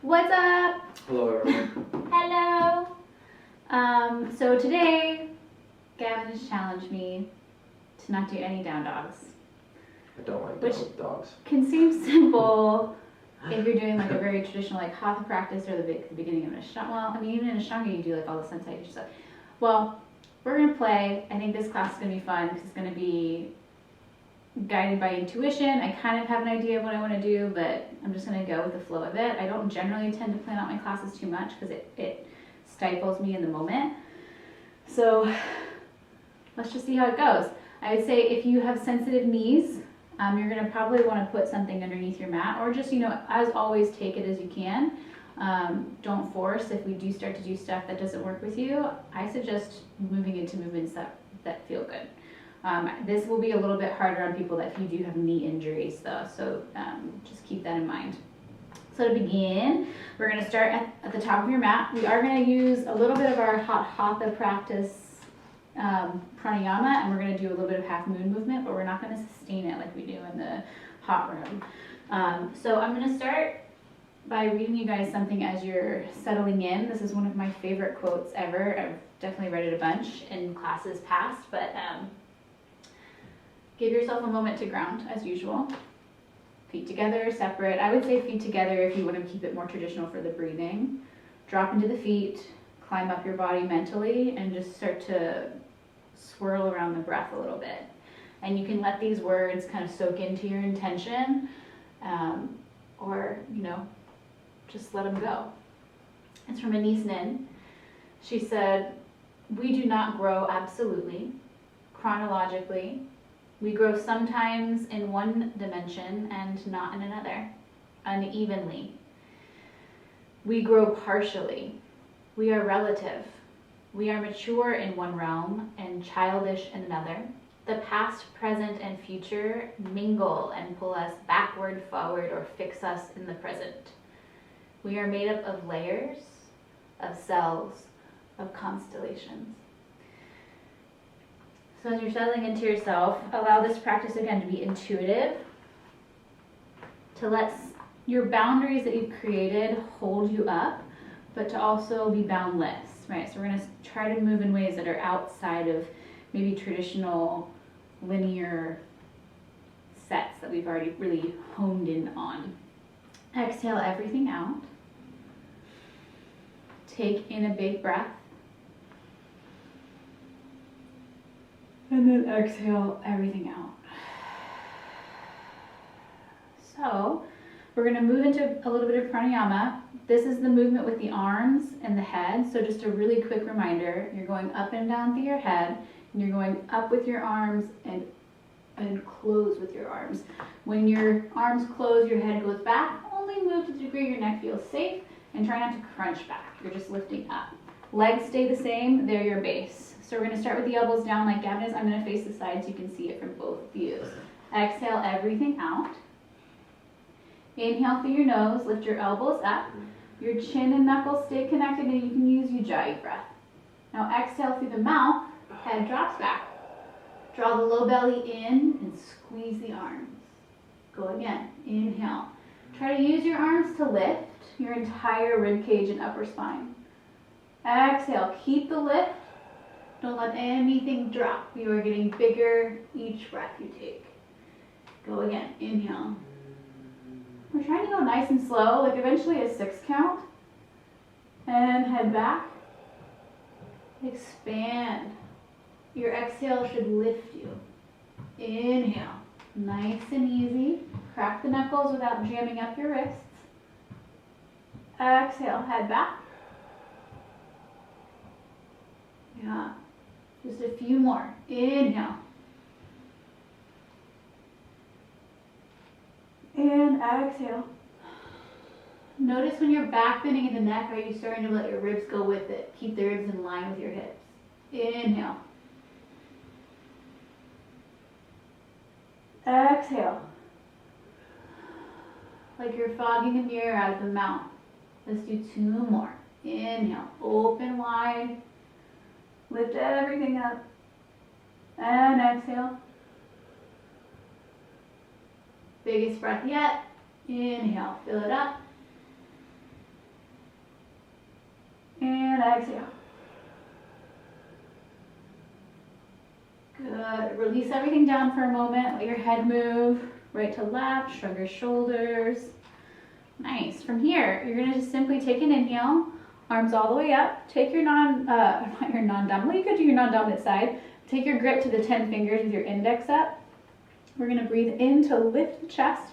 What's up? Hello everyone. Hello. So today, Gavin has challenged me to not do any down dogs. I don't like Which dogs. can seem simple if you're doing like a very traditional like hatha practice or the beginning of an ashtanga. Well, I mean even in ashtanga you do like all the sensation stuff. Well, we're gonna play. I think this class is gonna be fun because it's gonna be guided by intuition. I kind of have an idea of what I want to do, but I'm just going to go with the flow of it. I don't generally tend to plan out my classes too much because it stifles me in the moment. So let's just see how it goes. I would say if you have sensitive knees, you're going to probably want to put something underneath your mat, or just, as always, take it as you can. Don't force. If we do start to do stuff that doesn't work with you, I suggest moving into movements that feel good. This will be a little bit harder on people that you do have knee injuries though, so just keep that in mind. So to begin, we're going to start at the top of your mat. We are going to use a little bit of our hatha practice pranayama, and we're going to do a little bit of half moon movement, but we're not going to sustain it like we do in the hot room. So I'm going to start by reading you guys something as you're settling in. This is one of my favorite quotes ever. I've definitely read it a bunch in classes past, but give yourself a moment to ground as usual. Feet together, separate. I would say feet together if you want to keep it more traditional for the breathing. Drop into the feet, climb up your body mentally, and just start to swirl around the breath a little bit. And you can let these words kind of soak into your intention, or, just let them go. It's from Anise Nin. She said, "We do not grow absolutely, chronologically. We grow sometimes in one dimension and not in another, unevenly. We grow partially. We are relative. We are mature in one realm and childish in another. The past, present, and future mingle and pull us backward, forward, or fix us in the present. We are made up of layers, of cells, of constellations." So as you're settling into yourself, allow this practice again to be intuitive, to let your boundaries that you've created hold you up, but to also be boundless, right? So we're going to try to move in ways that are outside of maybe traditional linear sets that we've already really honed in on. Exhale everything out. Take in a big breath. And then exhale everything out. So we're going to move into a little bit of pranayama. This is the movement with the arms and the head. So just a really quick reminder, you're going up and down through your head, and you're going up with your arms and close with your arms. When your arms close, your head goes back. Only move to the degree your neck feels safe, and try not to crunch back. You're just lifting up. Legs stay the same, they're your base. So we're going to start with the elbows down like Gavin is. I'm going to face the side so you can see it from both views. Exhale everything out. Inhale through your nose, lift your elbows up. Your chin and knuckles stay connected, and you can use Ujjayi breath. Now exhale through the mouth, head drops back. Draw the low belly in and squeeze the arms. Go again. Inhale. Try to use your arms to lift your entire rib cage and upper spine. Exhale. Keep the lift. Don't let anything drop. You are getting bigger each breath you take. Go again. Inhale. We're trying to go nice and slow, like eventually a 6 count. And head back. Expand. Your exhale should lift you. Inhale. Nice and easy. Crack the knuckles without jamming up your wrists. Exhale. Head back. Yeah. Just a few more. Inhale. And exhale. Notice when you're back bending in the neck, are you starting to let your ribs go with it? Keep the ribs in line with your hips. Inhale. Exhale. Like you're fogging the mirror out of the mouth. Let's do 2 more. Inhale. Open wide. Lift everything up. And exhale. Biggest breath yet. Inhale. Fill it up. exhale. Good. Release everything down for a moment. Let your head move right to left. Shrug your shoulders. Nice. From here, you're going to just simply take an inhale, arms all the way up. Take your not your non-dominant. Well, you could do your non-dominant side. Take your grip to the 10 fingers with your index up. We're going to breathe in to lift the chest.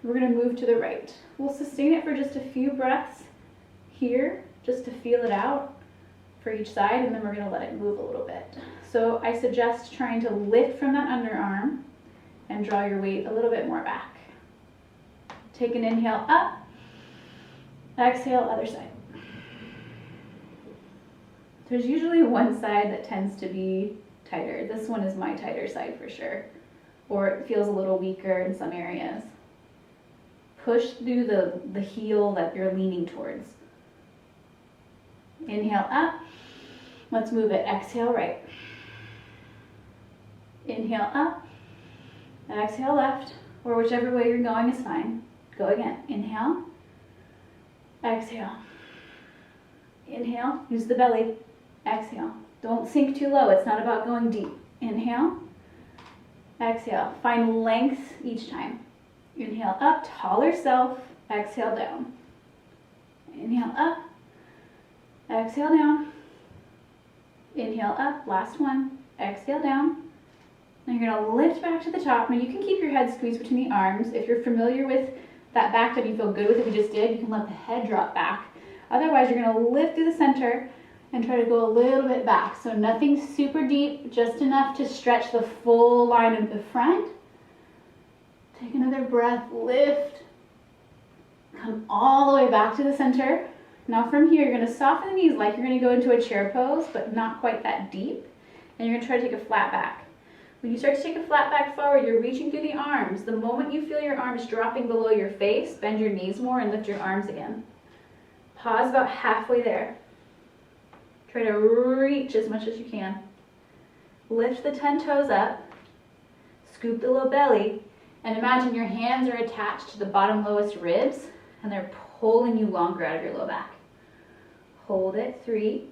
We're going to move to the right. We'll sustain it for just a few breaths here, just to feel it out for each side, and then we're going to let it move a little bit. So I suggest trying to lift from that underarm and draw your weight a little bit more back. Take an inhale up, exhale, other side. There's usually one side that tends to be tighter. This one is my tighter side for sure, or it feels a little weaker in some areas. Push through the heel that you're leaning towards. Inhale up. Let's move it. Exhale right. Inhale up. Exhale left. Or whichever way you're going is fine. Go again. Inhale. Exhale. Inhale. Use the belly. Exhale. Don't sink too low. It's not about going deep. Inhale. Exhale. Find length each time. Inhale up, taller self. Exhale down. Inhale up. Exhale down. Inhale up, last one. Exhale down. Now you're going to lift back to the top. Now you can keep your head squeezed between the arms. If you're familiar with that back that you feel good with that we just did, you can let the head drop back. Otherwise, you're going to lift through the center and try to go a little bit back. So nothing super deep, just enough to stretch the full line of the front. Take another breath, lift. Come all the way back to the center. Now from here, you're going to soften the knees like you're going to go into a chair pose, but not quite that deep. And you're going to try to take a flat back. When you start to take a flat back forward, you're reaching through the arms. The moment you feel your arms dropping below your face, bend your knees more and lift your arms again. Pause about halfway there. Try to reach as much as you can. Lift the 10 toes up. Scoop the low belly. And imagine your hands are attached to the bottom lowest ribs and they're pulling you longer out of your low back. Hold it. 3,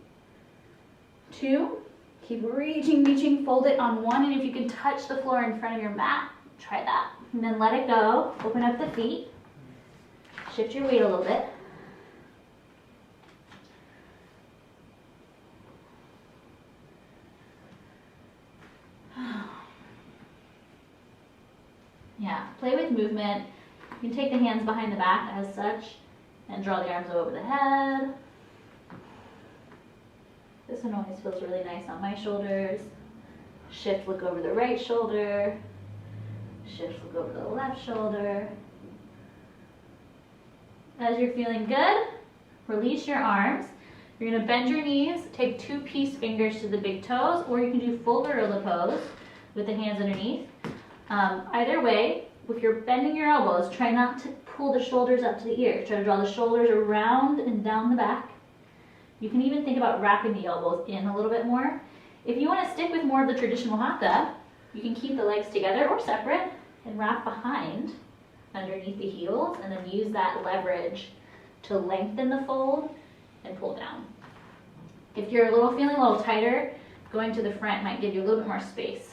2, keep reaching, fold it on one, and if you can touch the floor in front of your mat, try that. And then let it go, open up the feet, shift your weight a little bit. Yeah, play with movement. You can take the hands behind the back as such and draw the arms over the head. This one always feels really nice on my shoulders. Shift, look over the right shoulder. Shift, look over the left shoulder. As you're feeling good, release your arms. You're going to bend your knees, take 2 peace fingers to the big toes, or you can do full gorilla pose with the hands underneath. Either way, if you're bending your elbows, try not to pull the shoulders up to the ears. Try to draw the shoulders around and down the back. You can even think about wrapping the elbows in a little bit more. If you want to stick with more of the traditional hatha, you can keep the legs together or separate and wrap behind underneath the heels, and then use that leverage to lengthen the fold and pull down. If you're feeling a little tighter, going to the front might give you a little bit more space.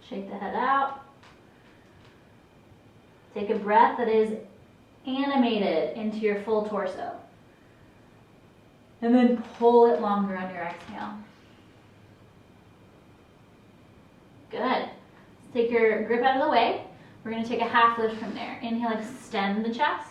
Shake the head out. Take a breath that is animated into your full torso. And then pull it longer on your exhale. Good. Take your grip out of the way. We're going to take a half lift from there. Inhale, extend the chest.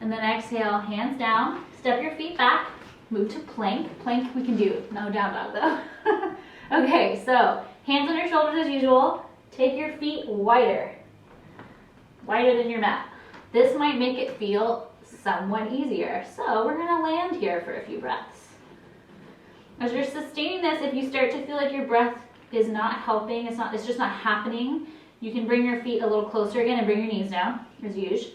And then exhale, hands down. Step your feet back. Move to plank. Plank we can do. No down dog though. Okay, so hands on your shoulders as usual. Take your feet wider. Wider than your mat. This might make it feel somewhat easier. So we're going to land here for a few breaths. As you're sustaining this, if you start to feel like your breath is not helping, it's just not happening, you can bring your feet a little closer again and bring your knees down, as usual.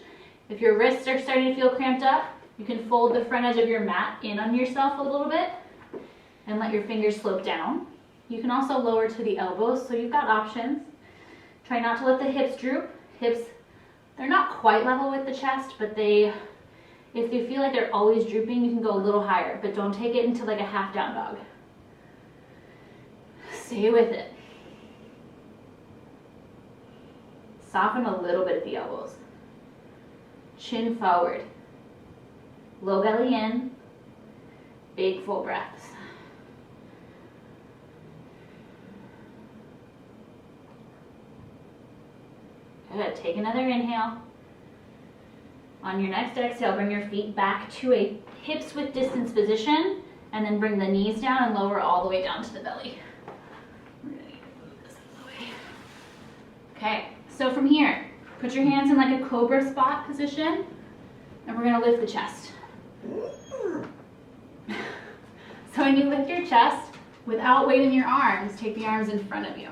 If your wrists are starting to feel cramped up, you can fold the front edge of your mat in on yourself a little bit and let your fingers slope down. You can also lower to the elbows, so you've got options. Try not to let the hips droop. Hips they're not quite level with the chest, but if you feel like they're always drooping, you can go a little higher, but don't take it into like a half down dog. Stay with it. Soften a little bit at the elbows. Chin forward. Low belly in. Big full breaths. Good. Take another inhale. On your next exhale, bring your feet back to a hips width distance position, and then bring the knees down and lower all the way down to the belly. We're gonna need to move this out of the way. Okay, so from here, put your hands in like a cobra spot position, and we're gonna lift the chest. So when you lift your chest, without weight in your arms, take the arms in front of you.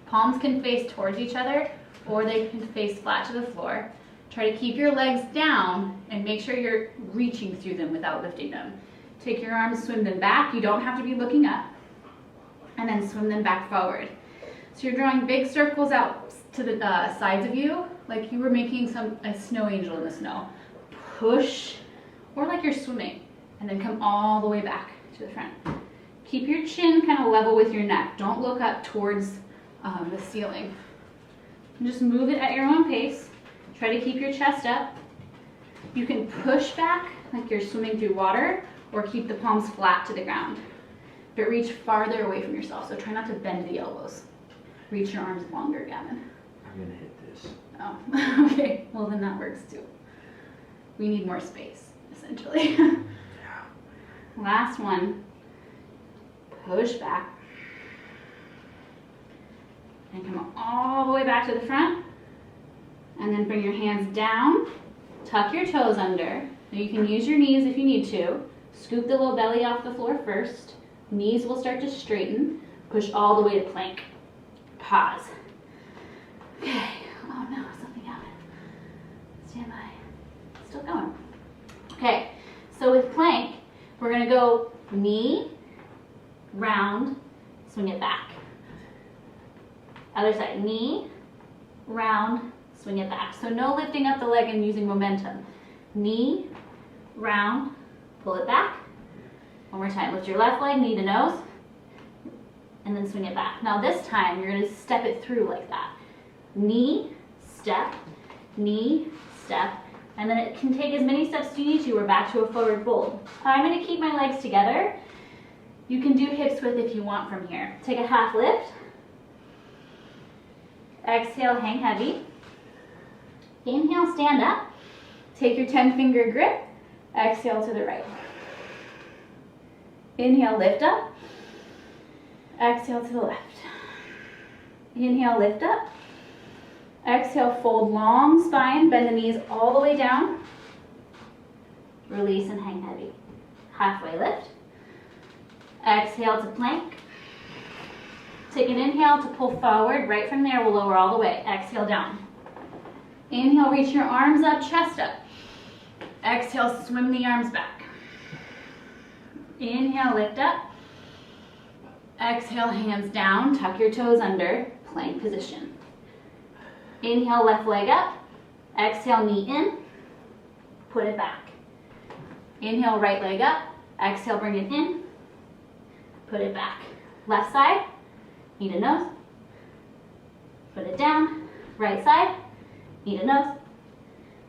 Palms can face towards each other, or they can face flat to the floor. Try to keep your legs down and make sure you're reaching through them without lifting them. Take your arms, swim them back. You don't have to be looking up. And then swim them back forward. So you're drawing big circles out to the sides of you, like you were making a snow angel in the snow. Push, or like you're swimming, and then come all the way back to the front. Keep your chin kind of level with your neck. Don't look up towards the ceiling. And just move it at your own pace. Try to keep your chest up. You can push back like you're swimming through water, or keep the palms flat to the ground. But reach farther away from yourself, so try not to bend the elbows. Reach your arms longer, Gavin. I'm gonna hit this. Oh, okay. Well, then that works too. We need more space, essentially. Yeah. Last one. Push back. And come all the way back to the front. And then bring your hands down. Tuck your toes under. Now you can use your knees if you need to. Scoop the low belly off the floor first. Knees will start to straighten. Push all the way to plank. Pause. Okay. Oh no, something happened. Stand by. Still going. Okay, so with plank, we're gonna go knee, round, swing it back. Other side, knee, round, swing it back. So no lifting up the leg and using momentum. Knee, round, pull it back. One more time, lift your left leg, knee to nose, and then swing it back. Now this time, you're gonna step it through like that. Knee, step, and then it can take as many steps as you need to. We're back to a forward fold. I'm gonna keep my legs together. You can do hips width if you want from here. Take a half lift. Exhale, hang heavy. Inhale, stand up. Take your 10-finger grip. Exhale to the right. Inhale, lift up. Exhale to the left. Inhale, lift up. Exhale, fold long spine, bend the knees all the way down. Release and hang heavy. Halfway lift. Exhale to plank. Take an inhale to pull forward. Right from there, we'll lower all the way. Exhale down. Inhale, reach your arms up, chest up. Exhale, swim the arms back. Inhale, lift up. Exhale, hands down, tuck your toes under, plank position. Inhale, left leg up. Exhale, knee in. Put it back. Inhale, right leg up. Exhale, bring it in. Put it back. Left side, knee to nose. Put it down. Right side, knee to nose.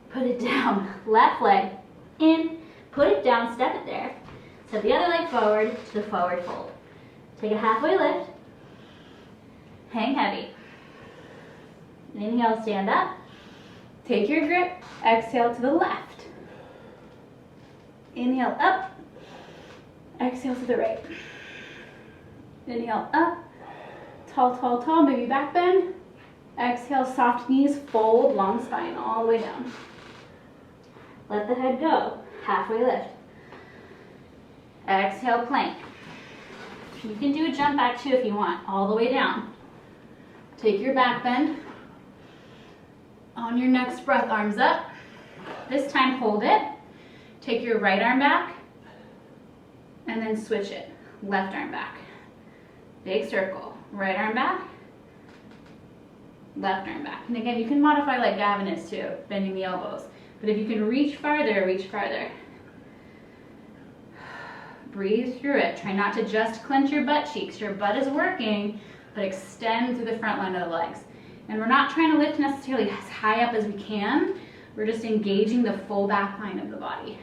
Put it down. Left leg in. Put it down, step it there. Step the other leg forward to the forward fold. Take a halfway lift. Hang heavy. Inhale, stand up. Take your grip. Exhale to the left. Inhale up. Exhale to the right. Inhale up. Tall, tall, tall. Maybe back bend. Exhale, soft knees. Fold, long spine all the way down. Let the head go. Halfway lift. Exhale, plank. You can do a jump back too if you want, all the way down. Take your back bend. On your next breath, arms up. This time, hold it. Take your right arm back, and then switch it. Left arm back. Big circle. Right arm back, left arm back. And again, you can modify like Gavin is too, bending the elbows. But if you can reach farther, reach farther. Breathe through it. Try not to just clench your butt cheeks. Your butt is working, but extend through the front line of the legs. And we're not trying to lift necessarily as high up as we can. We're just engaging the full back line of the body.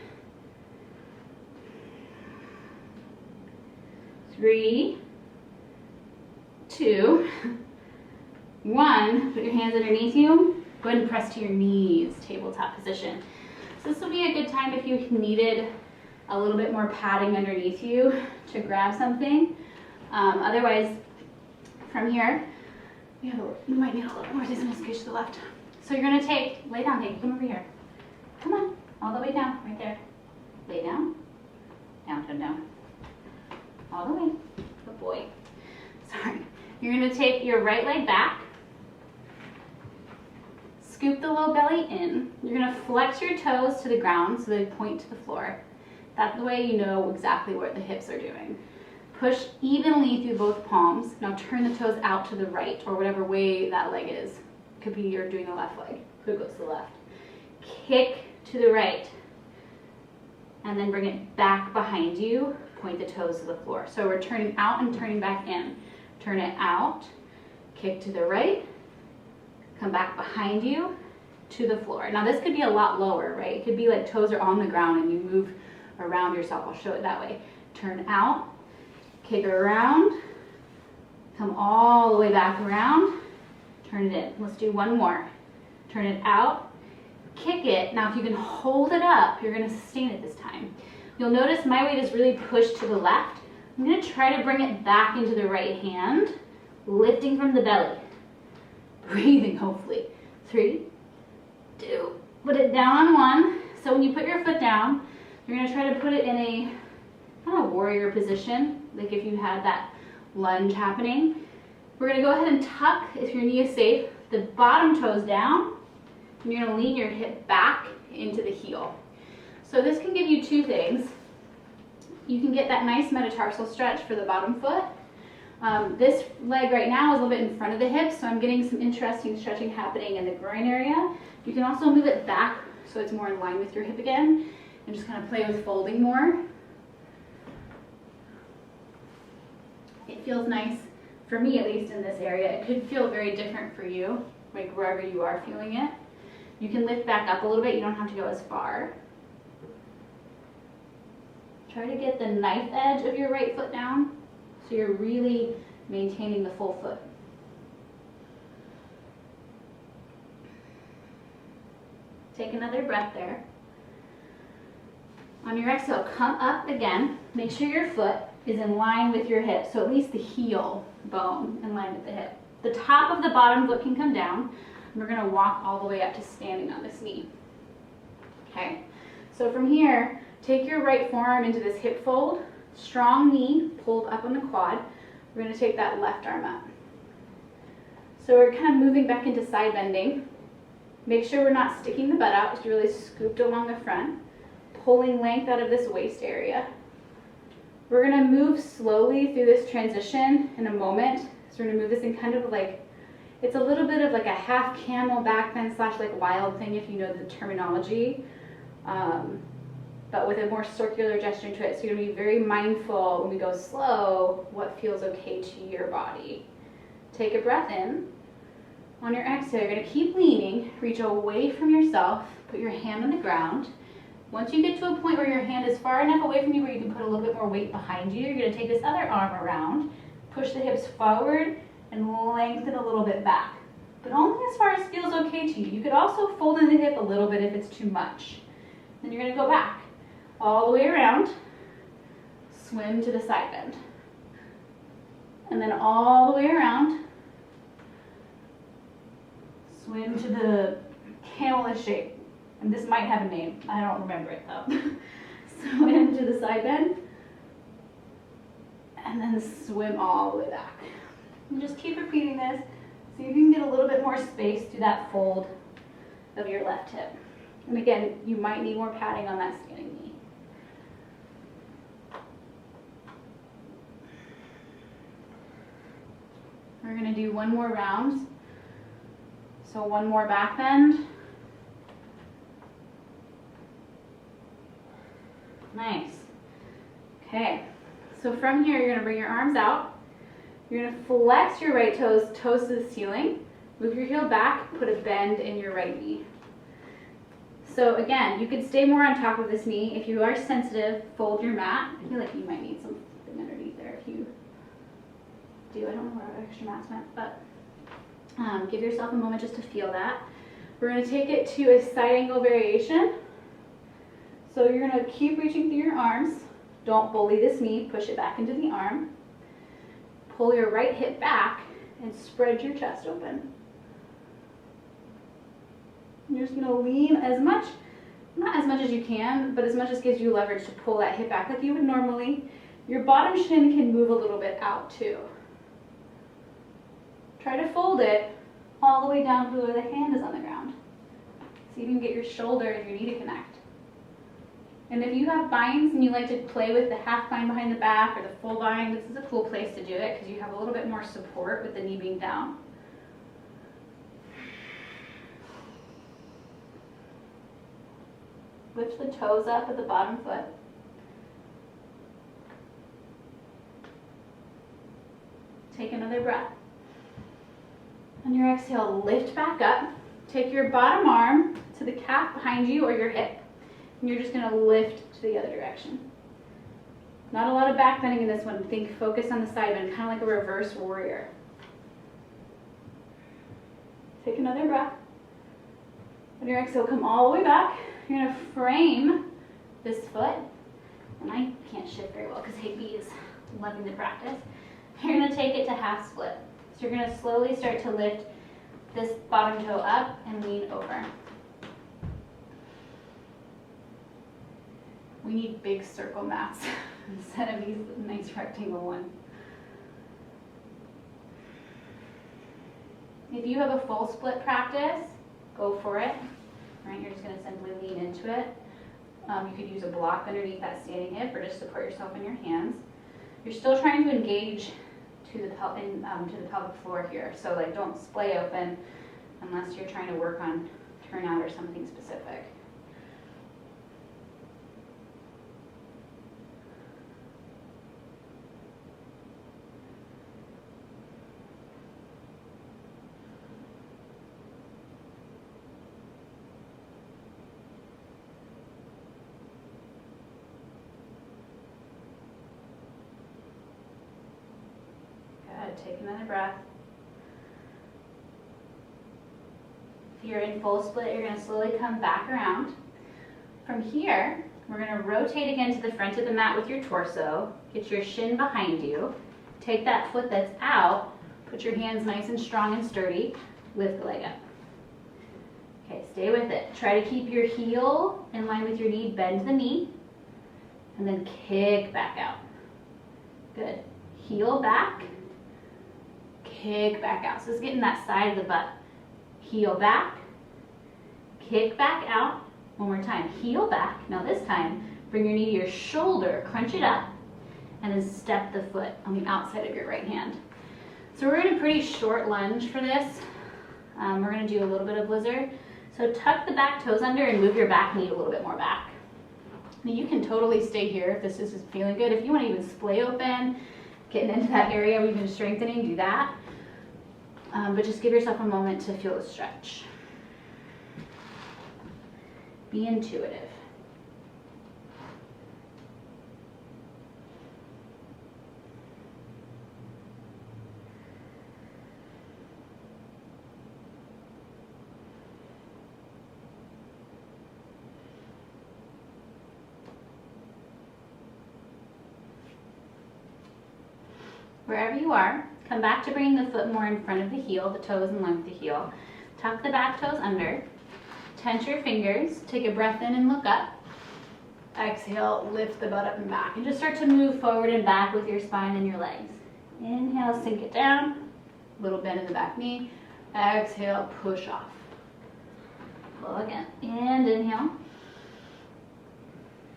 3, 2, 1. Put your hands underneath you. Go ahead and press to your knees, tabletop position. So this will be a good time if you needed a little bit more padding underneath you to grab something. Otherwise, from here, you might need a little more distance. Scooch to the left. So you're going to lay down, come over here. Come on, all the way down, right there. Lay down, down. All the way, good boy. Sorry. You're going to take your right leg back. Scoop the low belly in. You're going to flex your toes to the ground so they point to the floor. That's the way you know exactly what the hips are doing. Push evenly through both palms. Now turn the toes out to the right or whatever way that leg is. Could be you're doing the left leg. Could go to the left. Kick to the right. And then bring it back behind you. Point the toes to the floor. So we're turning out and turning back in. Turn it out. Kick to the right. Come back behind you to the floor. Now this could be a lot lower, right? It could be like toes are on the ground and you move around yourself. I'll show it that way. Turn out. Kick around. Come all the way back around. Turn it in. Let's do one more. Turn it out. Kick it. Now if you can hold it up, you're going to sustain it this time. You'll notice my weight is really pushed to the left. I'm going to try to bring it back into the right hand, lifting from the belly. Breathing, hopefully. 3, 2, put it down on 1. So when you put your foot down, you're going to try to put it in a kind of warrior position, like if you had that lunge happening. We're going to go ahead and tuck, if your knee is safe, the bottom toes down, and you're going to lean your hip back into the heel. So this can give you two things. You can get that nice metatarsal stretch for the bottom foot. This leg right now is a little bit in front of the hips, so I'm getting some interesting stretching happening in the groin area. You can also move it back so it's more in line with your hip again, and just kind of play with folding more. It feels nice, for me at least in this area. It could feel very different for you, like wherever you are feeling it. You can lift back up a little bit, you don't have to go as far. Try to get the knife edge of your right foot down so you're really maintaining the full foot. Take another breath there. On your exhale, come up again. Make sure your foot is in line with your hip, so at least the heel bone in line with the hip. The top of the bottom foot can come down. And we're going to walk all the way up to standing on this knee. Okay, so from here, take your right forearm into this hip fold. Strong knee pulled up on the quad. We're going to take that left arm up. So we're kind of moving back into side bending. Make sure we're not sticking the butt out, just really scooped along the front, pulling length out of this waist area. We're going to move slowly through this transition in a moment. So we're going to move this in kind of like, it's a little bit of like a half camel back bend / like wild thing if you know the terminology. But with a more circular gesture to it. So you're going to be very mindful when we go slow, what feels okay to your body. Take a breath in. On your exhale, you're going to keep leaning, reach away from yourself, put your hand on the ground. Once you get to a point where your hand is far enough away from you where you can put a little bit more weight behind you, you're going to take this other arm around, push the hips forward, and lengthen a little bit back. But only as far as feels okay to you. You could also fold in the hip a little bit if it's too much. Then you're going to go back. All the way around, swim to the side bend. And then all the way around, swim to the camelish shape. And this might have a name, I don't remember it though. Swim to the side bend, and then swim all the way back. And just keep repeating this, so you can get a little bit more space through that fold of your left hip. And again, you might need more padding on that standing knee. We're going to do one more round. So one more back bend. Nice. Okay, so from here, you're gonna bring your arms out. You're gonna flex your right toes to the ceiling. Move your heel back, put a bend in your right knee. So again, you could stay more on top of this knee. If you are sensitive, fold your mat. I feel like you might need something underneath there if you do. I don't know where extra mats went, but give yourself a moment just to feel that. We're gonna take it to a side angle variation. So you're gonna keep reaching through your arms. Don't bully this knee, push it back into the arm. Pull your right hip back and spread your chest open. You're just gonna lean as much, not as much as you can, but as much as gives you leverage to pull that hip back like you would normally. Your bottom shin can move a little bit out too. Try to fold it all the way down to where the hand is on the ground. So you can get your shoulder and your knee to connect. And if you have binds and you like to play with the half bind behind the back or the full bind, this is a cool place to do it because you have a little bit more support with the knee being down. Lift the toes up at the bottom foot. Take another breath. On your exhale, lift back up. Take your bottom arm to the calf behind you or your hip. And you're just going to lift to the other direction. Not a lot of back bending in this one. Think focus on the side bend, kind of like a reverse warrior. Take another breath. On your exhale, come all the way back. You're going to frame this foot. And I can't shift very well because Higby is loving the practice. You're going to take it to half split. So you're going to slowly start to lift this bottom toe up and lean over. We need big circle mats instead of these nice rectangle ones. If you have a full split practice, go for it. Right, you're just going to simply lean into it. You could use a block underneath that standing hip or just support yourself in your hands. You're still trying to engage to the pelvic floor here. So like don't splay open unless you're trying to work on turnout or something specific. Take another breath. If you're in full split, you're going to slowly come back around. From here, we're going to rotate again to the front of the mat with your torso. Get your shin behind you. Take that foot that's out. Put your hands nice and strong and sturdy. Lift the leg up. Okay, stay with it. Try to keep your heel in line with your knee. Bend the knee. And then kick back out. Good. Heel back. Kick back out. So it's getting that side of the butt. Heel back, kick back out. One more time. Heel back. Now this time, bring your knee to your shoulder, crunch it up, and then step the foot on the outside of your right hand. So we're in a pretty short lunge for this. We're going to do a little bit of lizard. So tuck the back toes under and move your back knee a little bit more back. Now you can totally stay here if this is feeling good. If you want to even splay open, getting into that area where you've been strengthening, do that. But just give yourself a moment to feel the stretch. Be intuitive. Wherever you are, come back to bringing the foot more in front of the heel, the toes in line with the heel. Tuck the back toes under. Tense your fingers. Take a breath in and look up. Exhale, lift the butt up and back. And just start to move forward and back with your spine and your legs. Inhale, sink it down. Little bend in the back knee. Exhale, push off. Pull again. And inhale.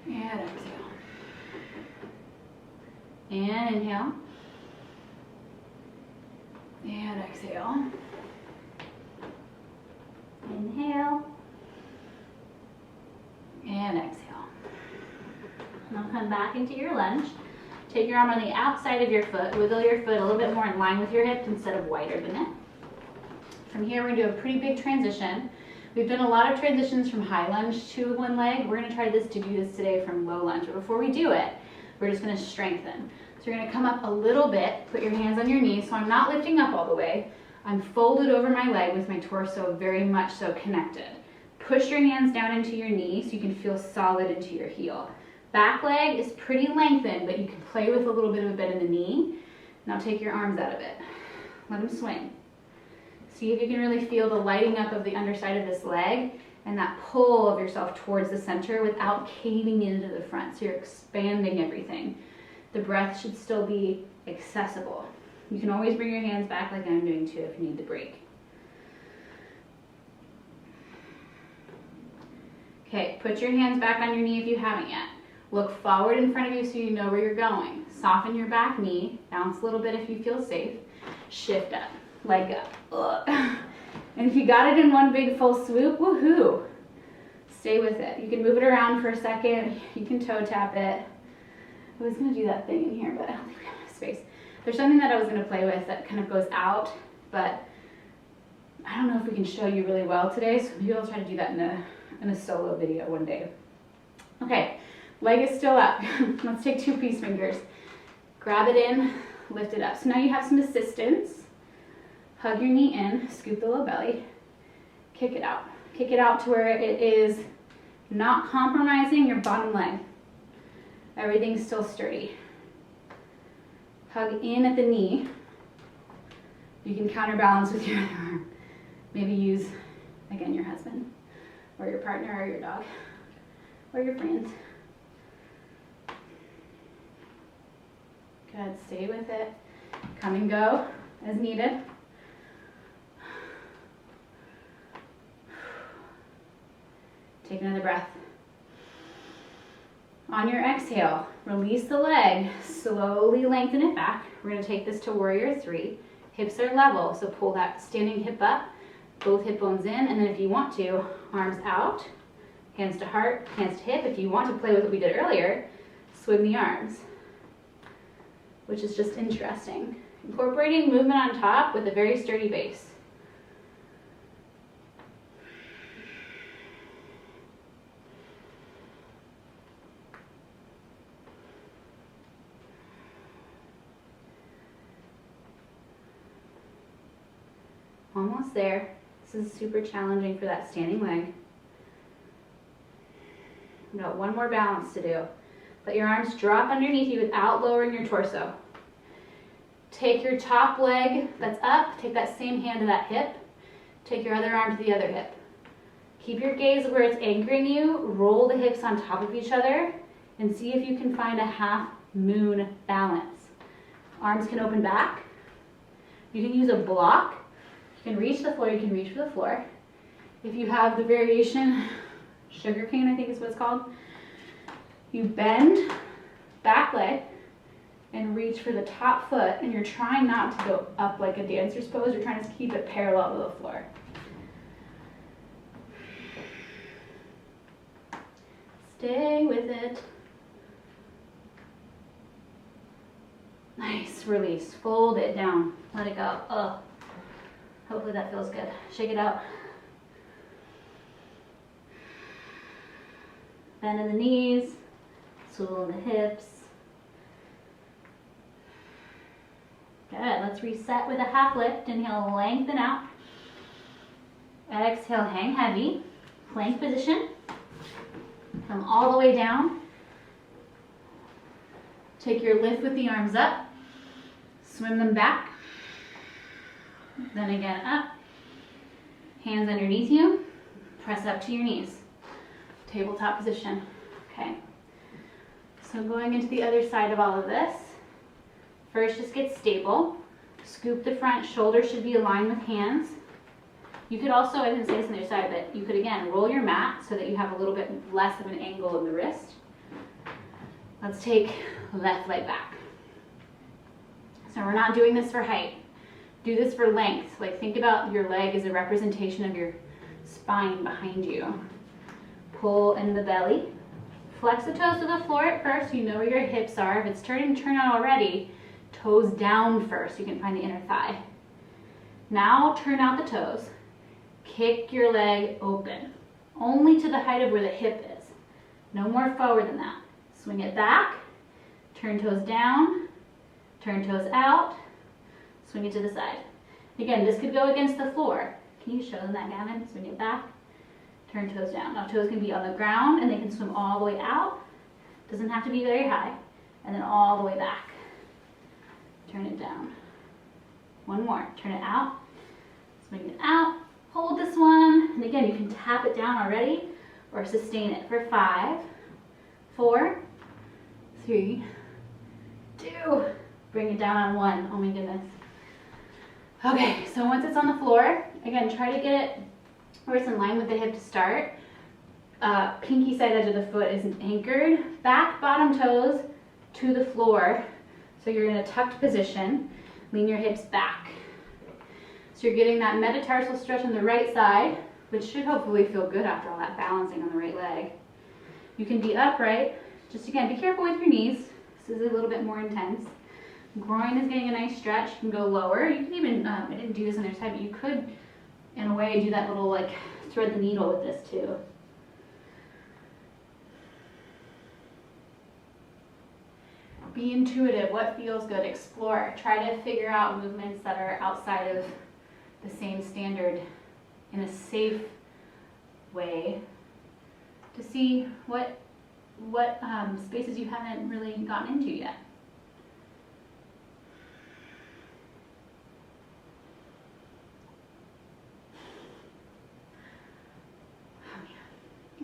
And exhale. And inhale. And exhale. Inhale. And exhale. Now come back into your lunge. Take your arm on the outside of your foot. Wiggle your foot a little bit more in line with your hip instead of wider than it. From here, we're gonna do a pretty big transition. We've done a lot of transitions from high lunge to one leg. We're gonna try to do this today from low lunge. But before we do it, we're just gonna strengthen. So you're gonna come up a little bit, put your hands on your knees. So I'm not lifting up all the way. I'm folded over my leg with my torso very much so connected. Push your hands down into your knee so you can feel solid into your heel. Back leg is pretty lengthened, but you can play with a little bit of a bend in the knee. Now take your arms out of it. Let them swing. See if you can really feel the lighting up of the underside of this leg and that pull of yourself towards the center without caving into the front. So you're expanding everything. The breath should still be accessible. You can always bring your hands back like I'm doing too if you need the break. Okay, put your hands back on your knee if you haven't yet. Look forward in front of you so you know where you're going. Soften your back knee, bounce a little bit if you feel safe. Shift up, leg up. Ugh. And if you got it in one big full swoop, woohoo! Stay with it. You can move it around for a second. You can toe tap it. I was gonna do that thing in here, but I don't think we have enough space. There's something that I was gonna play with that kind of goes out, but I don't know if we can show you really well today, so maybe I'll try to do that in a solo video one day. Okay, leg is still up. Let's take 2 peace fingers. Grab it in, lift it up. So now you have some assistance. Hug your knee in, scoop the low belly, kick it out. Kick it out to where it is not compromising your bottom leg. Everything's still sturdy. Hug in at the knee. You can counterbalance with your other arm. Maybe use, again, your husband, or your partner, or your dog, or your friends. Good, stay with it. Come and go as needed. Take another breath. On your exhale, release the leg, slowly lengthen it back. We're gonna take this to warrior 3. Hips are level, so pull that standing hip up, both hip bones in, and then if you want to, arms out, hands to heart, hands to hip. If you want to play with what we did earlier, swing the arms, which is just interesting. Incorporating movement on top with a very sturdy base. Almost there. This is super challenging for that standing leg. We've got one more balance to do. Let your arms drop underneath you without lowering your torso. Take your top leg that's up, take that same hand to that hip, take your other arm to the other hip. Keep your gaze where it's anchoring you, roll the hips on top of each other, and see if you can find a half moon balance. Arms can open back. You can use a block. You can reach the floor, you can reach for the floor. If you have the variation, sugar cane I think is what it's called, you bend back leg and reach for the top foot, and you're trying not to go up like a dancer's pose, you're trying to keep it parallel to the floor. Stay with it. Nice, release, fold it down, let it go. Ugh. Hopefully that feels good. Shake it out. Bend in the knees, swivel in the hips. Good, let's reset with a half lift. Inhale, lengthen out. Exhale, hang heavy. Plank position. Come all the way down. Take your lift with the arms up. Swim them back. Then again up, hands underneath you, press up to your knees. Tabletop position, okay. So going into the other side of all of this, first just get stable. Scoop the front, shoulders should be aligned with hands. You could also, I didn't say this on the other side, but you could again roll your mat so that you have a little bit less of an angle in the wrist. Let's take left leg back. So we're not doing this for height. Do this for length. Like think about your leg as a representation of your spine behind you. Pull in the belly. Flex the toes to the floor at first so you know where your hips are. If it's turning to turn out already, toes down first so you can find the inner thigh. Now turn out the toes. Kick your leg open, only to the height of where the hip is. No more forward than that. Swing it back, turn toes down, turn toes out, swing it to the side. Again, this could go against the floor. Can you show them that, Gavin? Swing it back, turn toes down. Now toes can be on the ground and they can swim all the way out. Doesn't have to be very high. And then all the way back. Turn it down. One more. Turn it out, swing it out. Hold this one, and again, you can tap it down already or sustain it for 5, 4, 3, 2. Bring it down on 1. Oh my goodness. Okay, so once it's on the floor, again, try to get it where it's in line with the hip to start. Pinky side edge of the foot is anchored. Back bottom toes to the floor. So you're in a tucked position. Lean your hips back. So you're getting that metatarsal stretch on the right side, which should hopefully feel good after all that balancing on the right leg. You can be upright. Just again, be careful with your knees. This is a little bit more intense. Groin is getting a nice stretch. You can go lower. You can even, I didn't do this on their side, but you could, in a way, do that little like thread the needle with this too. Be intuitive. What feels good? Explore. Try to figure out movements that are outside of the same standard in a safe way to see what spaces you haven't really gotten into yet.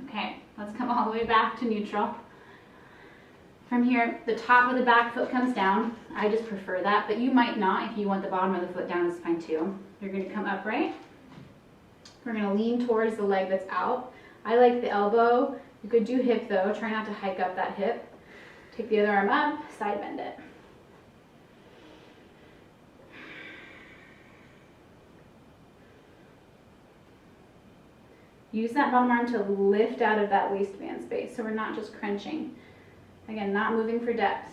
Okay, let's come all the way back to neutral. From here, the top of the back foot comes down. I just prefer that, but you might not. If you want the bottom of the foot down, it's fine too. You're going to come upright. We're going to lean towards the leg that's out. I like the elbow. You could do hip though. Try not to hike up that hip. Take the other arm up, side bend it. Use that bottom arm to lift out of that waistband space so we're not just crunching. Again, not moving for depth.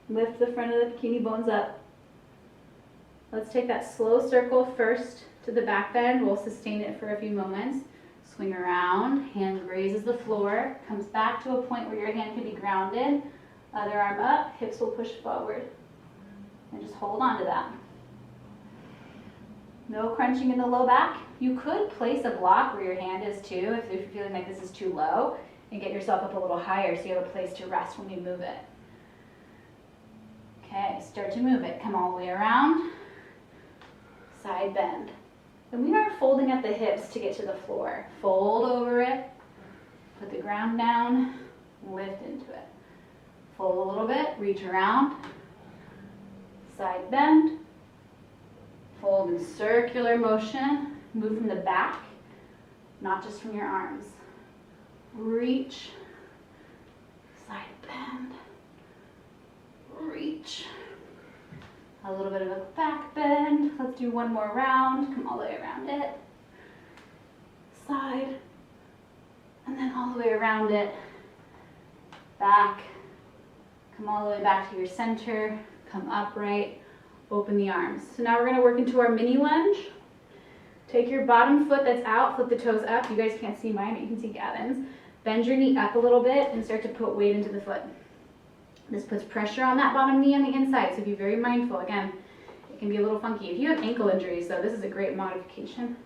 Lift the front of the bikini bones up. Let's take that slow circle first to the back bend. We'll sustain it for a few moments. Swing around, hand grazes the floor, comes back to a point where your hand can be grounded. Other arm up, hips will push forward. And just hold on to that. No crunching in the low back. You could place a block where your hand is too if you're feeling like this is too low, and get yourself up a little higher so you have a place to rest when we move it. Okay, start to move it. Come all the way around. Side bend. And we are folding at the hips to get to the floor. Fold over it. Put the ground down. Lift into it. Fold a little bit. Reach around. Side bend. Fold in circular motion. Move from the back, not just from your arms. Reach. Side bend. Reach. A little bit of a back bend. Let's do one more round. Come all the way around it. Side. And then all the way around it. Back. Come all the way back to your center. Come upright. Open the arms. So now we're going to work into our mini lunge. Take your bottom foot that's out, flip the toes up. You guys can't see mine, but you can see Gavin's. Bend your knee up a little bit and start to put weight into the foot. This puts pressure on that bottom knee on the inside, so be very mindful. Again, it can be a little funky. If you have ankle injuries, though, this is a great modification.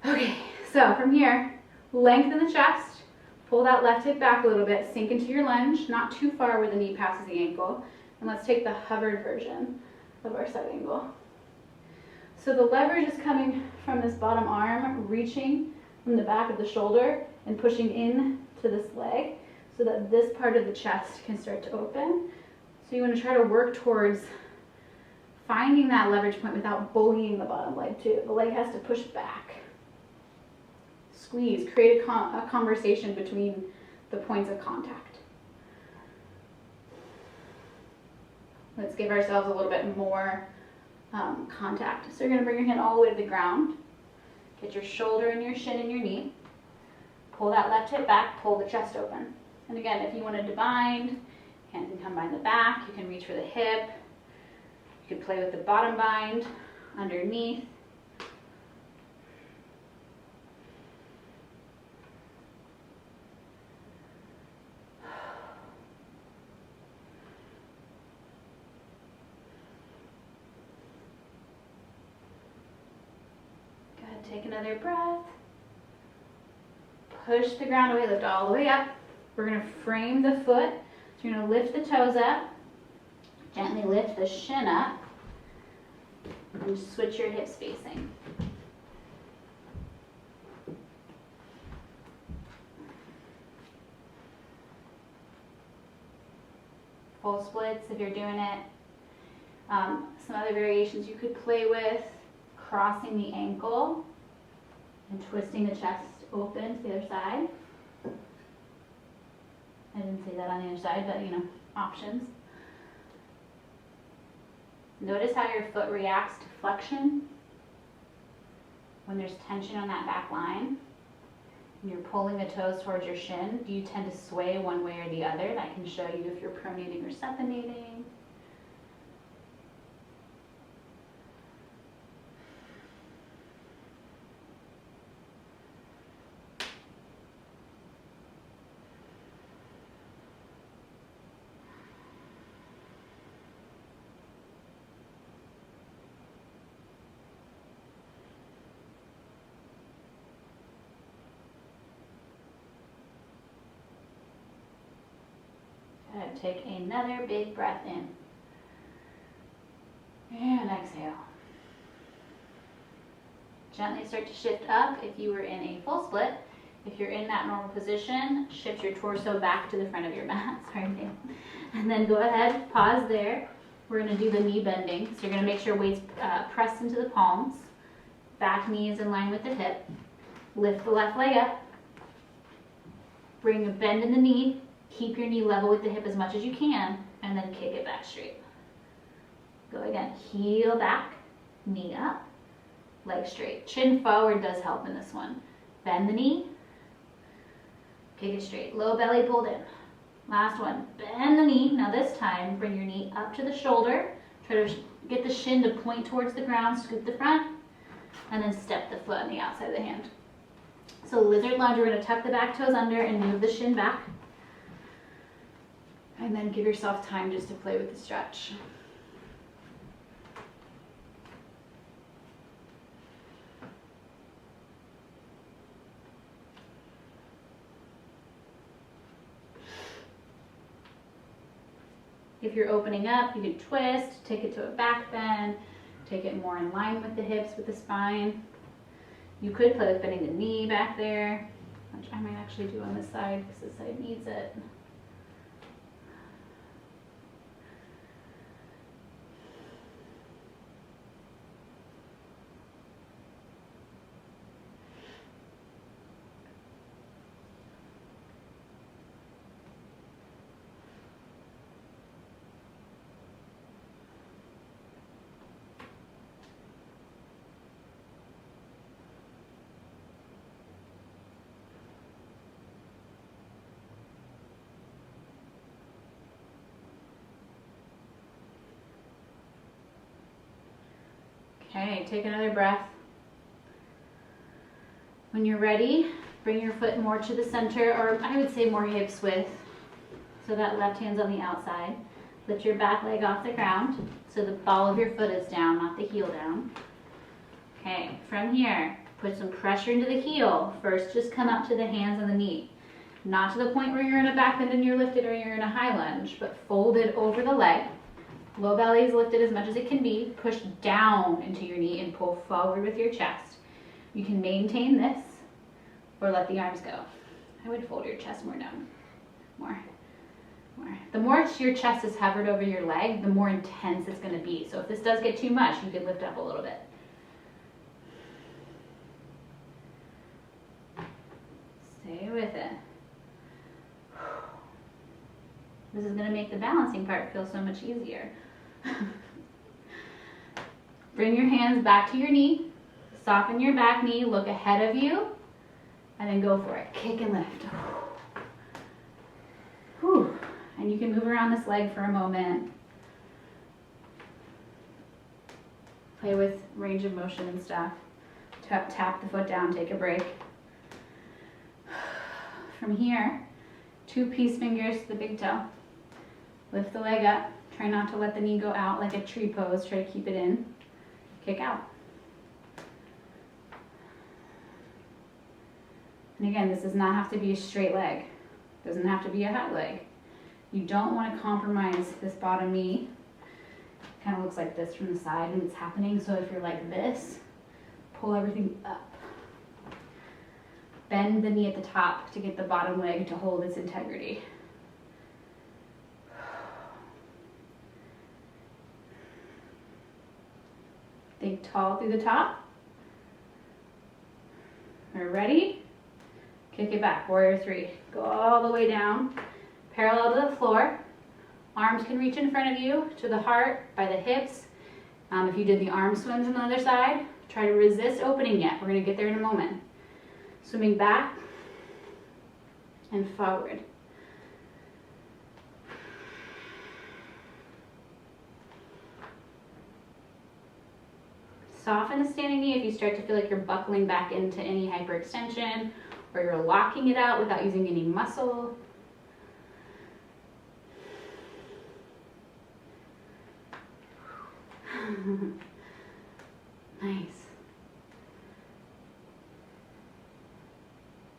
Okay, so from here, lengthen the chest, pull that left hip back a little bit, sink into your lunge, not too far where the knee passes the ankle. And let's take the hovered version of our side angle. So the leverage is coming from this bottom arm, reaching from the back of the shoulder and pushing in to this leg so that this part of the chest can start to open. So you want to try to work towards finding that leverage point without bullying the bottom leg too. The leg has to push back. Squeeze, create a conversation between the points of contact. Let's give ourselves a little bit more contact. So you're gonna bring your hand all the way to the ground. Get your shoulder and your shin and your knee. Pull that left hip back, pull the chest open. And again, if you wanted to bind, hand can come behind the back, you can reach for the hip. You could play with the bottom bind, underneath. Go ahead, take another breath. Push the ground away, lift all the way up. We're gonna frame the foot. So you're gonna lift the toes up, gently lift the shin up, and switch your hips facing. Full splits if you're doing it. Some other variations you could play with, crossing the ankle and twisting the chest open to the other side. I didn't say that on the other side, but you know, options. Notice how your foot reacts to flexion. When there's tension on that back line, and you're pulling the toes towards your shin, do you tend to sway one way or the other? That can show you if you're pronating or supinating. Good. Take another big breath in. And exhale. Gently start to shift up if you were in a full split. If you're in that normal position, shift your torso back to the front of your mat. Sorry, Dave. And then go ahead, pause there. We're going to do the knee bending. So you're going to make sure weight's pressed into the palms. Back knee is in line with the hip. Lift the left leg up. Bring a bend in the knee. Keep your knee level with the hip as much as you can, and then kick it back straight. Go again, heel back, knee up, leg straight. Chin forward does help in this one. Bend the knee, kick it straight. Low belly pulled in. Last one, bend the knee. Now this time, bring your knee up to the shoulder. Try to get the shin to point towards the ground, scoop the front, and then step the foot on the outside of the hand. So lizard lunge, we're gonna tuck the back toes under and move the shin back. And then give yourself time just to play with the stretch. If you're opening up, you can twist, take it to a back bend, take it more in line with the hips, with the spine. You could play with bending the knee back there, which I might actually do on this side because this side needs it. Okay, take another breath. When you're ready, bring your foot more to the center, or I would say more hips width. So that left hand's on the outside. Lift your back leg off the ground, so the ball of your foot is down, not the heel down. Okay, from here, put some pressure into the heel. First, just come up to the hands and the knee. Not to the point where you're in a back bend and you're lifted or you're in a high lunge, but folded over the leg. Low belly is lifted as much as it can be. Push down into your knee and pull forward with your chest. You can maintain this or let the arms go. I would fold your chest more down. More. The more your chest is hovered over your leg, the more intense it's going to be. So if this does get too much, you can lift up a little bit. Stay with it. This is going to make the balancing part feel so much easier. Bring your hands back to your knee. Soften your back knee, look ahead of you, and then go for it. Kick and lift. Whew. And you can move around this leg for a moment. Play with range of motion and stuff. Tap the foot down, take a break. From here, 2 peace fingers to the big toe. Lift the leg up. Try not to let the knee go out like a tree pose. Try to keep it in. Kick out. And again, this does not have to be a straight leg. It doesn't have to be a hat leg. You don't want to compromise this bottom knee. It kind of looks like this from the side and it's happening. So if you're like this, pull everything up. Bend the knee at the top to get the bottom leg to hold its integrity. Think tall through the top. We're ready? Kick it back, warrior 3. Go all the way down, parallel to the floor. Arms can reach in front of you to the heart, by the hips. If you did the arm swims on the other side, try to resist opening yet. We're gonna get there in a moment. Swimming back and forward. Soften the standing knee if you start to feel like you're buckling back into any hyperextension or you're locking it out without using any muscle. Nice.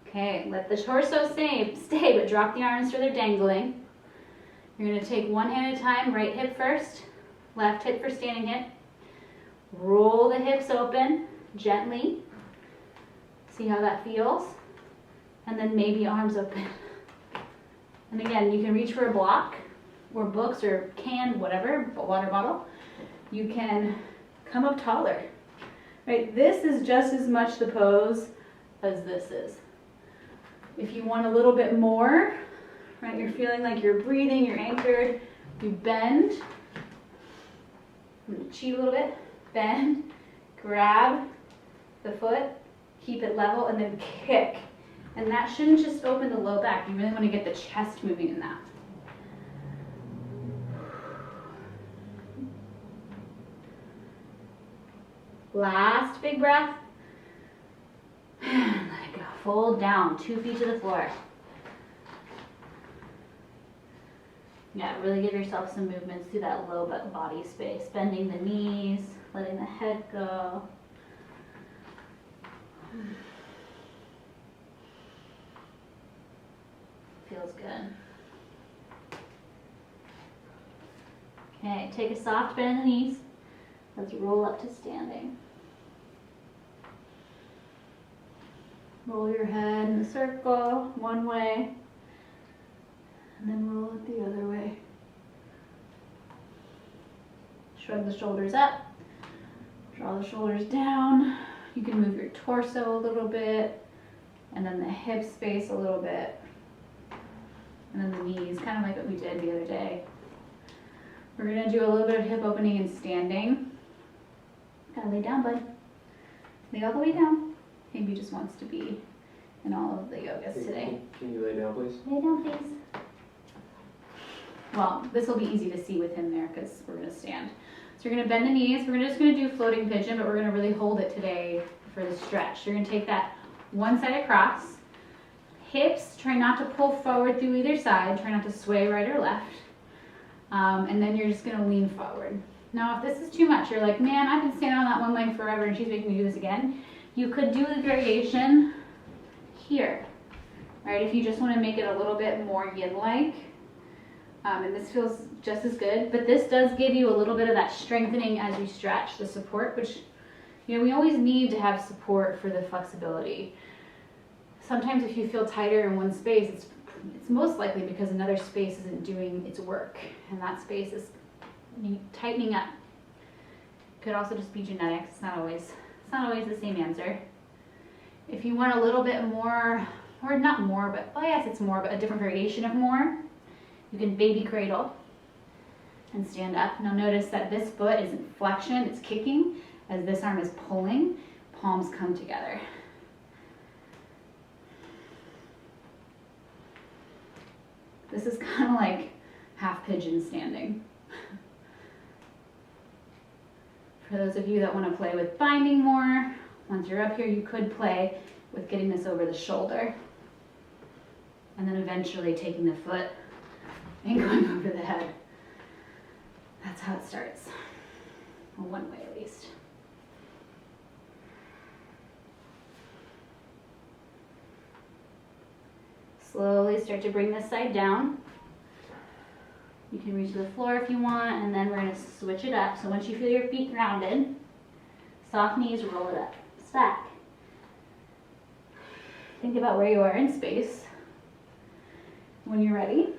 Okay, let the torso stay, but drop the arms so they're dangling. You're going to take one hand at a time, right hip first, left hip for standing hip. Roll the hips open gently. See how that feels? And then maybe arms open. And again, you can reach for a block or books or can, whatever, water bottle. You can come up taller. Right? This is just as much the pose as this is. If you want a little bit more, right, you're feeling like you're breathing, you're anchored, you bend. I'm going to cheat a little bit. Bend, grab the foot, keep it level, and then kick. And that shouldn't just open the low back. You really want to get the chest moving in that. Last big breath. And let it go. Fold down, 2 feet to the floor. Yeah, really give yourself some movements through that low body space. Bending the knees, letting the head go. Feels good. Okay, take a soft bend in the knees. Let's roll up to standing. Roll your head in a circle, one way, and then roll it the other way. Shrug the shoulders up, draw the shoulders down. You can move your torso a little bit, and then the hip space a little bit, and then the knees, kind of like what we did the other day. We're gonna do a little bit of hip opening and standing. Gotta lay down, bud. Lay all the way down. Maybe just wants to be in all of the yogas today. Can you lay down, please? Lay down, please. Well, this will be easy to see with him there because we're going to stand. So you're going to bend the knees. We're just going to do floating pigeon, but we're going to really hold it today for the stretch. You're going to take that one side across. Hips, try not to pull forward through either side. Try not to sway right or left. And then you're just going to lean forward. Now, if this is too much, you're like, man, I've been standing on that one leg forever and she's making me do this again. You could do the variation here, right? If you just want to make it a little bit more yin-like, and this feels just as good, but this does give you a little bit of that strengthening as you stretch, the support, which, you know, we always need to have support for the flexibility. Sometimes if you feel tighter in one space, it's most likely because another space isn't doing its work, and that space is tightening up. Could also just be genetics. It's not always the same answer. If you want a little bit more, or not more, but well, yes, it's more, but a different variation of more, you can baby cradle. and stand up. Now notice that this foot isn't flexion, it's kicking. As this arm is pulling, palms come together. This is kind of like half pigeon standing. For those of you that want to play with binding more, once you're up here, you could play with getting this over the shoulder. And then eventually taking the foot and going over the head. That's how it starts. Well, one way at least. Slowly start to bring this side down. You can reach to the floor if you want, and then we're going to switch it up. So once you feel your feet grounded, soft knees, roll it up, stack. Think about where you are in space. When you're ready,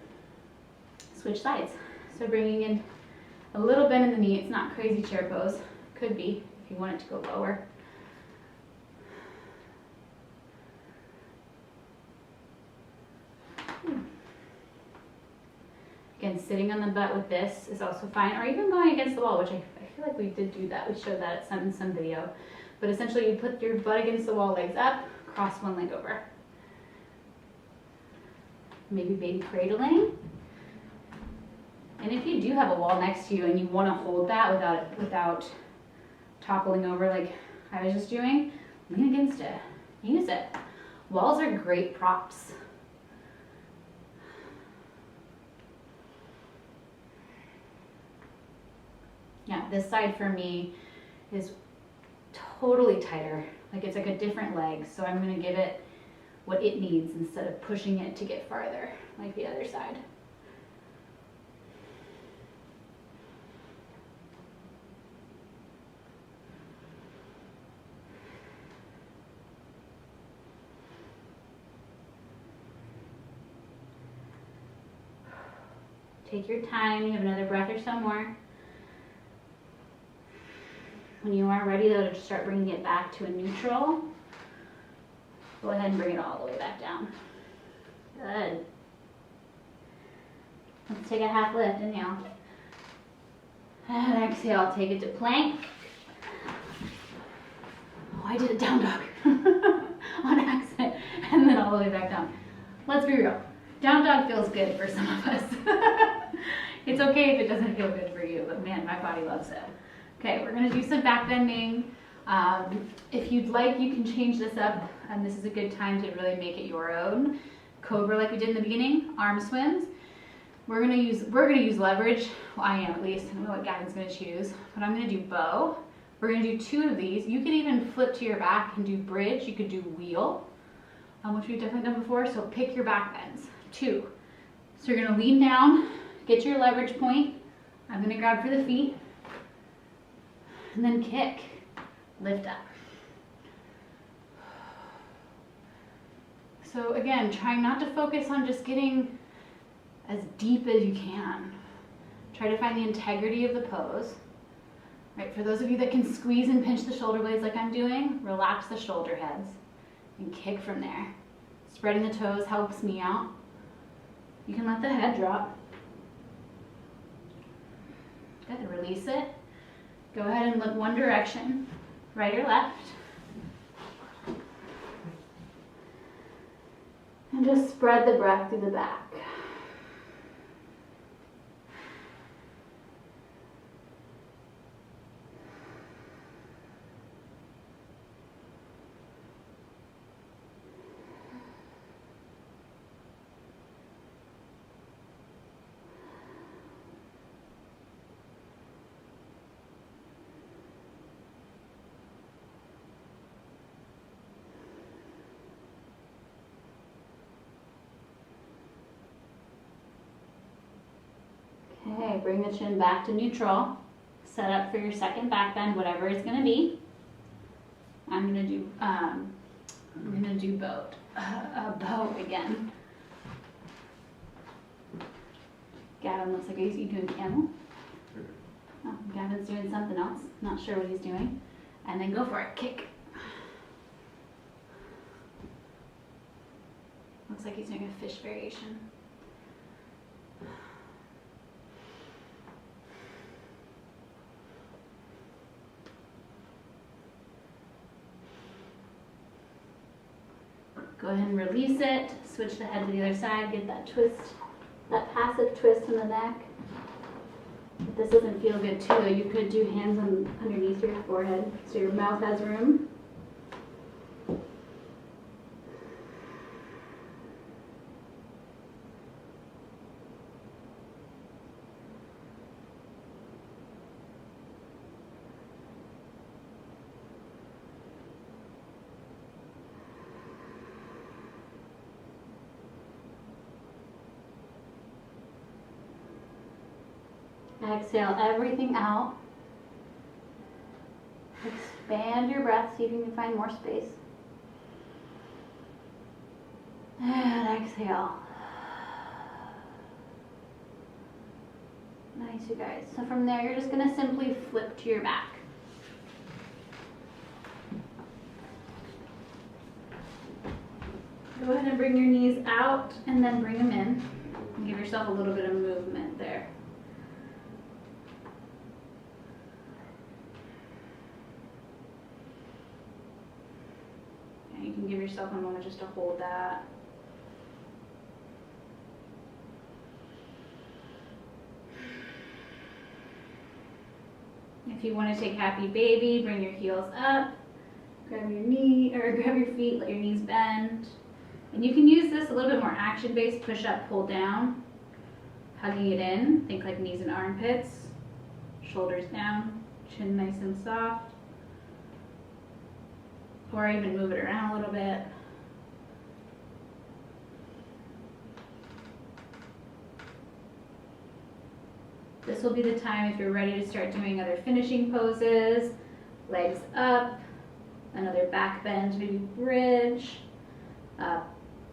switch sides. So bringing in a little bend in the knee. It's not crazy chair pose. Could be if you want it to go lower. Again, sitting on the butt with this is also fine, or even going against the wall, which I feel like we did do that. We showed that in some video. But essentially, you put your butt against the wall, legs up, cross one leg over. Maybe baby cradling. And if you do have a wall next to you and you want to hold that without toppling over like I was just doing, lean against it. Use it. Walls are great props. Yeah, this side for me is totally tighter. Like it's like a different leg, so I'm gonna give it what it needs instead of pushing it to get farther, like the other side. Take your time, you have another breath or so more. When you are ready though to just start bringing it back to a neutral, go ahead and bring it all the way back down. Good. Let's take a half lift, inhale. And exhale, take it to plank. Oh, I did a down dog on accident. And then all the way back down. Let's be real. Down dog feels good for some of us. It's okay if it doesn't feel good for you, but man, my body loves it. Okay, we're gonna do some back bending. If you'd like, you can change this up, and this is a good time to really make it your own. Cobra, like we did in the beginning, arm swims. We're gonna use leverage. Well, I am at least. I don't know what Gavin's gonna choose, but I'm gonna do bow. We're gonna do 2 of these. You could even flip to your back and do bridge. You could do wheel, which we've definitely done before. So pick your back bends. 2. So you're gonna lean down, get your leverage point. I'm gonna grab for the feet. And then kick, lift up. So again, trying not to focus on just getting as deep as you can. Try to find the integrity of the pose. Right, for those of you that can squeeze and pinch the shoulder blades like I'm doing, relax the shoulder heads and kick from there. Spreading the toes helps me out. You can let the head drop. Good, release it. Go ahead and look one direction, right or left. And just spread the breath through the back. Okay, bring the chin back to neutral. Set up for your second back bend, whatever it's gonna be. I'm gonna do bow again. Gavin looks like he's doing camel. Oh, Gavin's doing something else. Not sure what he's doing. And then go for it, kick. Looks like he's doing a fish variation. Go ahead and release it. Switch the head to the other side. Get that twist, that passive twist in the neck. If this doesn't feel good too, though, you could do hands underneath your forehead so your mouth has room. Exhale everything out. Expand your breath, see if you can find more space. And exhale. Nice, you guys. So from there, you're just going to simply flip to your back. Go ahead and bring your knees out and then bring them in. Give yourself a little bit of movement there. And you can give yourself a moment just to hold that. If you want to take happy baby, bring your heels up, grab your knee or grab your feet, let your knees bend. And you can use this a little bit more action-based, push up, pull down, hugging it in. Think like knees and armpits, shoulders down, chin nice and soft. Or even move it around a little bit. This will be the time if you're ready to start doing other finishing poses. Legs up, another back bend, maybe bridge.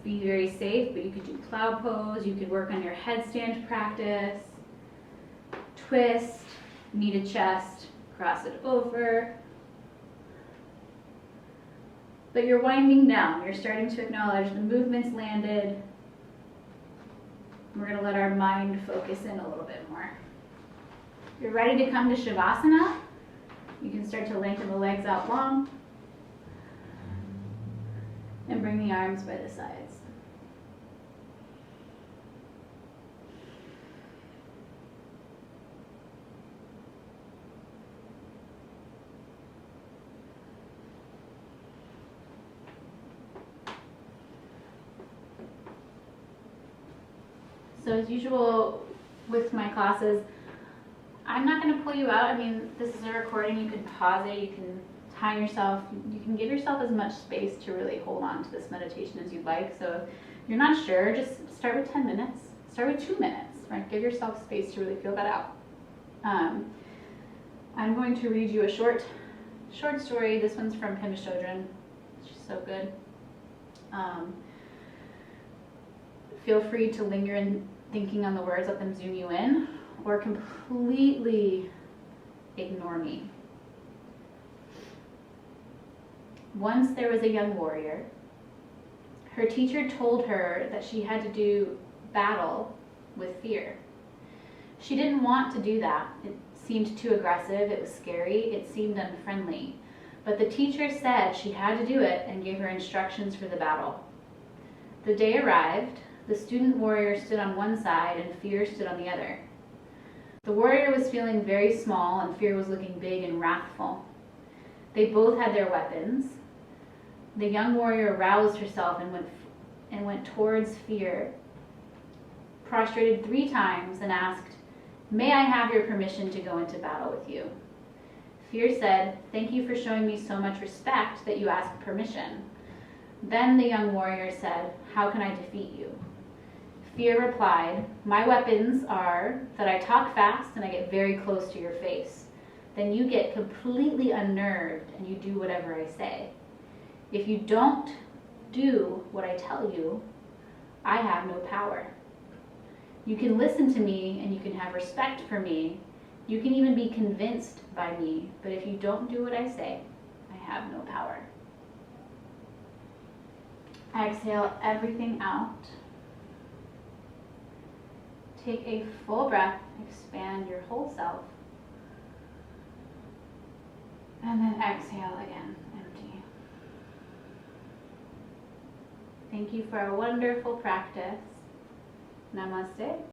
Be very safe, but you could do plow pose. You could work on your headstand practice. Twist, knee to chest, cross it over. But you're winding down. You're starting to acknowledge the movement's landed. We're going to let our mind focus in a little bit more. You're ready to come to Shavasana. You can start to lengthen the legs out long and bring the arms by the sides. So as usual with my classes, I'm not going to pull you out. I mean, this is a recording. You can pause it. You can time yourself. You can give yourself as much space to really hold on to this meditation as you'd like. So if you're not sure, just start with 10 minutes. Start with 2 minutes, right? Give yourself space to really feel that out. I'm going to read you a short story. This one's from Pema Chodron. She's so good. Feel free to linger in thinking on the words, let them zoom you in, or completely ignore me. Once there was a young warrior. Her teacher told her that she had to do battle with fear. She didn't want to do that. It seemed too aggressive, it was scary, it seemed unfriendly. But the teacher said she had to do it and gave her instructions for the battle. The day arrived. The student warrior stood on one side and fear stood on the other. The warrior was feeling very small and fear was looking big and wrathful. They both had their weapons. The young warrior roused herself and went towards fear, prostrated 3 times and asked, "May I have your permission to go into battle with you?" Fear said, "Thank you for showing me so much respect that you asked permission." Then the young warrior said, "How can I defeat you?" Fear replied, "My weapons are that I talk fast and I get very close to your face. Then you get completely unnerved and you do whatever I say. If you don't do what I tell you, I have no power. You can listen to me and you can have respect for me. You can even be convinced by me, but if you don't do what I say, I have no power." Exhale everything out. Take a full breath, expand your whole self. And then exhale again, empty. Thank you for a wonderful practice. Namaste.